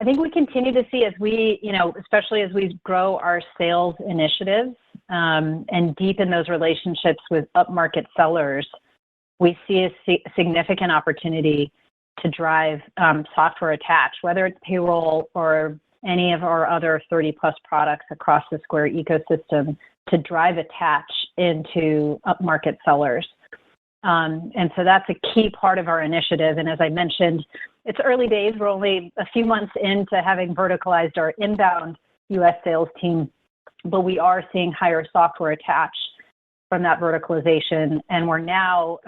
Speaker 4: I think we continue to see as we, especially as we grow our sales initiatives and deepen those relationships with upmarket sellers, we see a significant opportunity to drive software attach, whether it's payroll or any of our other 30-plus products across the Square ecosystem, to drive attach into upmarket sellers. And so that's a key part of our initiative. And as I mentioned, it's early days. We're only a few months into having verticalized our inbound U.S. sales team, but we are seeing higher software attach from that verticalization. And we're now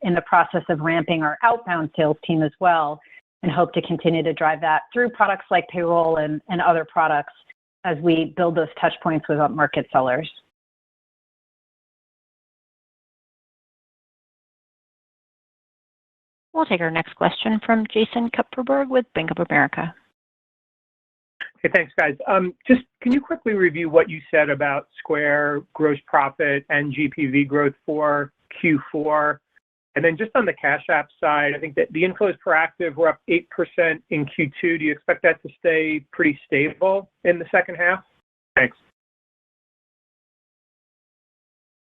Speaker 4: in the process of ramping our outbound sales team as well, and hope to continue to drive that through products like payroll and other products as we build those touch points with upmarket sellers.
Speaker 1: We'll take our next question from Jason Kupferberg with Bank of America.
Speaker 15: Hey, thanks, guys. Just can you quickly review what you said about Square gross profit and GPV growth for Q4? And then just on the Cash App side, I think that the inflows per active were up 8% in Q2. Do you expect that to stay pretty stable in the second half? Thanks.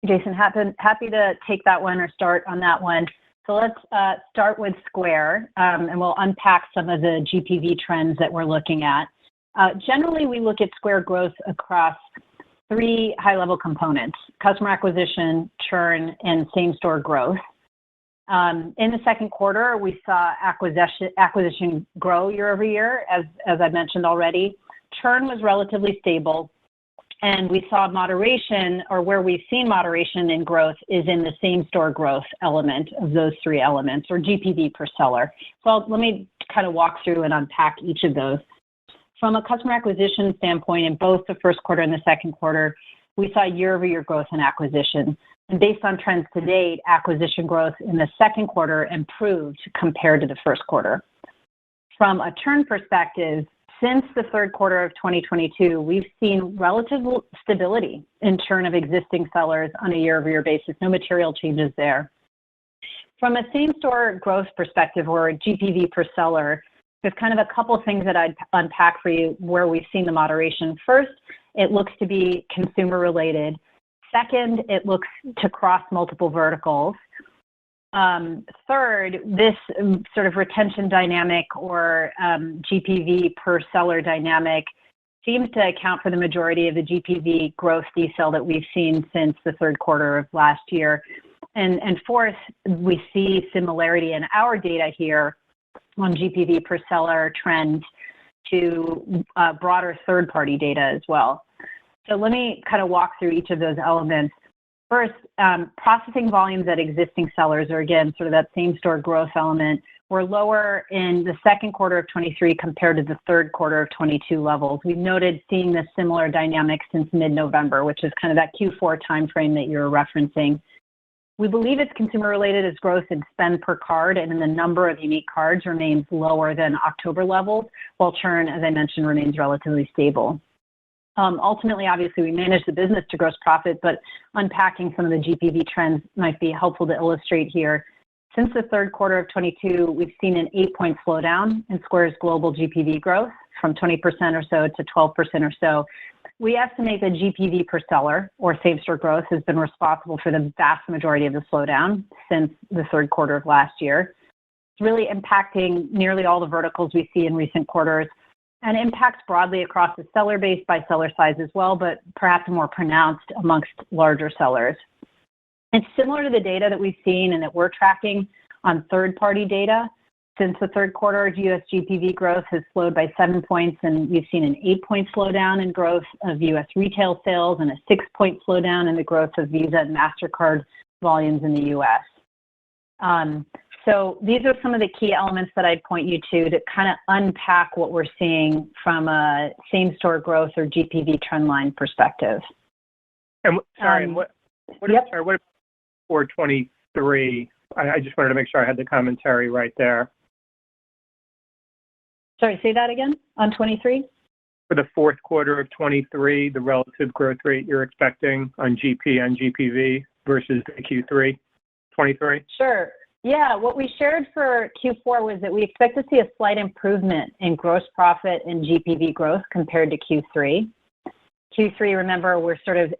Speaker 4: Jason, happy to take that one or start on that one. So let's start with Square, and we'll unpack some of the GPV trends that we're looking at. Generally, we look at Square growth across 3 high-level components: customer acquisition, churn, and same-store growth. In the second quarter, we saw acquisition grow year over year, as I mentioned already. Churn was relatively stable, and we saw moderation, or where we've seen moderation in growth is in the same-store growth element of those 3 elements, or GPV per seller. So let me kind of walk through and unpack each of those. From a customer acquisition standpoint, in both the first quarter and the second quarter, we saw year-over-year growth in acquisition. And based on trends to date, acquisition growth in the second quarter improved compared to the first quarter. From a churn perspective, since the third quarter of 2022, we've seen relative stability in churn of existing sellers on a year-over-year basis. No material changes there. From a same-store growth perspective, or a GPV per seller, there's kind of a couple things that I'd unpack for you where we've seen the moderation. First, it looks to be consumer-related. Second, it looks to cross multiple verticals. Third, this sort of retention dynamic, or GPV per seller dynamic, seems to account for the majority of the GPV growth decel that we've seen since the third quarter of last year. And fourth, we see similarity in our data here on GPV per seller trends to broader third-party data as well. So let me kind of walk through each of those elements. First, processing volumes at existing sellers, or again, sort of that same-store growth element, were lower in the second quarter of 23 compared to the third quarter of 22 levels. We've noted seeing this similar dynamic since mid-November, which is kind of that Q4 timeframe that you're referencing. We believe it's consumer-related as growth in spend per card and in the number of unique cards remains lower than October levels, while churn, as I mentioned, remains relatively stable. Ultimately, obviously, we manage the business to gross profit, but unpacking some of the GPV trends might be helpful to illustrate here. Since the third quarter of 22, we've seen an 8-point slowdown in Square's global GPV growth from 20% or so to 12% or so. We estimate that GPV per seller, or same-store growth, has been responsible for the vast majority of the slowdown since the third quarter of last year. It's really impacting nearly all the verticals we see in recent quarters, and impacts broadly across the seller base by seller size as well, but perhaps more pronounced amongst larger sellers. It's similar to the data that we've seen and that we're tracking on third-party data. Since the third quarter, US GPV growth has slowed by 7 points, and we've seen an 8-point slowdown in growth of US retail sales and a 6-point slowdown in the growth of Visa and MasterCard volumes in the US. So these are some of the key elements that I'd point you to kind of unpack what we're seeing from a same-store growth or GPV trend line perspective.
Speaker 15: And what about for 23? I just wanted to make sure I had the commentary right there.
Speaker 4: Sorry, say that again, on 23?
Speaker 15: For the fourth quarter of 23, the relative growth rate you're expecting on GP and GPV versus the Q3 23?
Speaker 4: Sure. Yeah, what we shared for Q4 was that we expect to see a slight improvement in gross profit and GPV growth compared to Q3. Q3, remember, we're sort of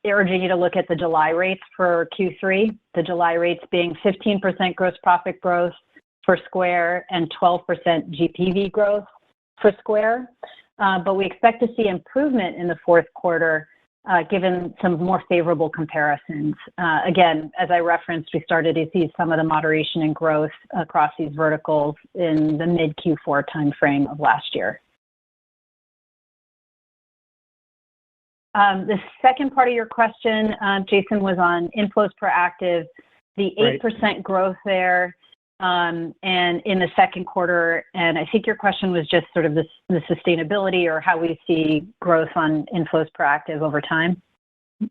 Speaker 4: urging you to look at the July rates for Q3, the July rates being 15% gross profit growth for Square and 12% GPV growth for Square. But we expect to see improvement in the fourth quarter given some more favorable comparisons. Again, as I referenced, we started to see some of the moderation in growth across these verticals in the mid-Q4 timeframe of last year. The second part of your question, Jason, was on inflows per active, the 8% growth there, and in the second quarter. And I think your question was just sort of the sustainability or how we see growth on inflows per active over time.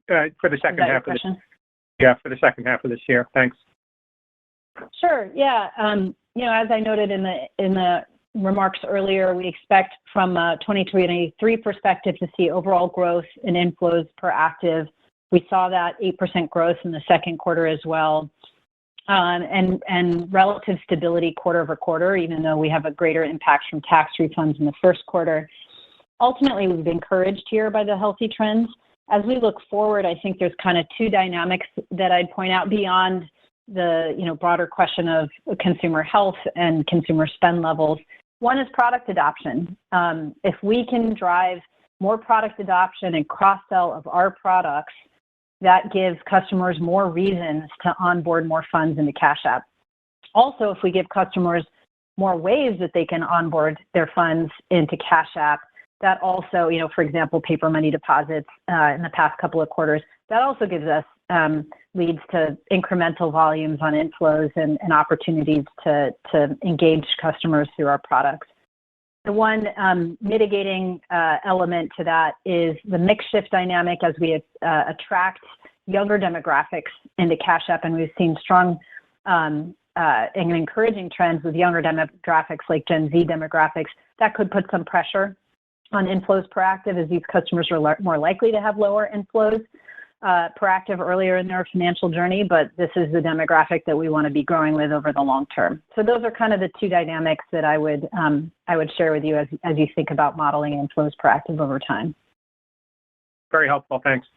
Speaker 15: For the second half of this year. Yeah, for the second half of this year. Thanks.
Speaker 4: Sure. Yeah. As I noted in the remarks earlier, we expect from a 23 perspective to see overall growth in inflows per active. We saw that 8% growth in the second quarter as well, and relative stability quarter over quarter, even though we have a greater impact from tax refunds in the first quarter. Ultimately, we've been encouraged here by the healthy trends As we look forward, I think there's kind of two dynamics that I'd point out beyond the broader question of consumer health and consumer spend levels. One is product adoption. If we can drive more product adoption and cross-sell of our products, that gives customers more reasons to onboard more funds into Cash App. Also, if we give customers more ways that they can onboard their funds into Cash App, that also, for example, paper money deposits in the past couple of quarters, that also gives us leads to incremental volumes on inflows and opportunities to engage customers through our products. The one mitigating element to that is the mix shift dynamic as we attract younger demographics into Cash App, and we've seen strong and encouraging trends with younger demographics like Gen Z demographics. That could put some pressure on inflows per active as these customers are more likely to have lower inflows per active earlier in their financial journey, but this is the demographic that we want to be growing with over the long term. So those are kind of the two dynamics that I would share with you as you think about modeling inflows per active over time.
Speaker 15: Very helpful. Thanks.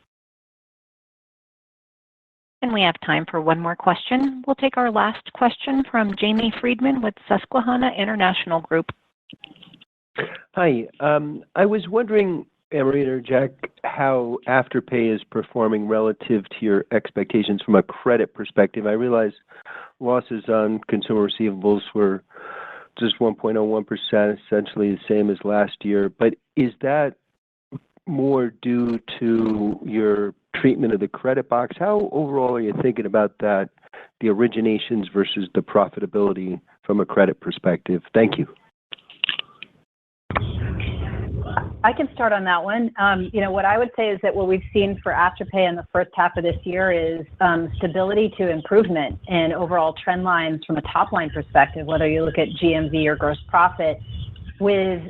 Speaker 1: And we have time for one more question. We'll take our last question from Jamie Friedman with Susquehanna International Group.
Speaker 16: Hi. I was wondering, Amrita or Jack, how Afterpay is performing relative to your expectations from a credit perspective. I realize losses on consumer receivables were just 1.01%, essentially the same as last year. But is that more due to your treatment of the credit box? How overall are you thinking about that, the originations versus the profitability from a credit perspective? Thank you.
Speaker 4: I can start on that one. What I would say is that what we've seen for Afterpay in the first half of this year is stability to improvement in overall trend lines from a top-line perspective, whether you look at GMV or gross profit, with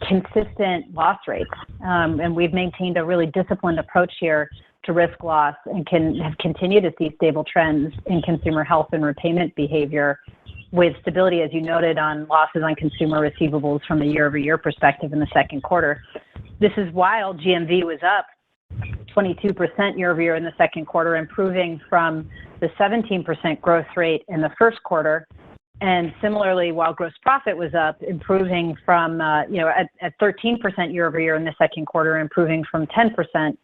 Speaker 4: consistent loss rates. And we've maintained a really disciplined approach here to risk loss and have continued to see stable trends in consumer health and repayment behavior, with stability, as you noted, on losses on consumer receivables from a year-over-year perspective in the second quarter. This is while GMV was up 22% year-over-year in the second quarter, improving from the 17% growth rate in the first quarter. And similarly, while gross profit was up, improving from, at 13% year-over-year in the second quarter, improving from 10%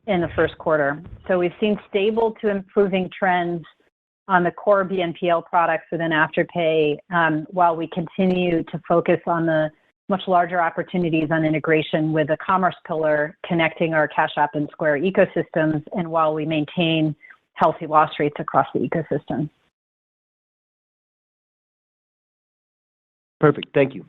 Speaker 4: in the first quarter. So we've seen stable to improving trends on the core BNPL products within Afterpay, while we continue to focus on the much larger opportunities on integration with the commerce pillar, connecting our Cash App and Square ecosystems, and while we maintain healthy loss rates across the ecosystem.
Speaker 16: Perfect. Thank you.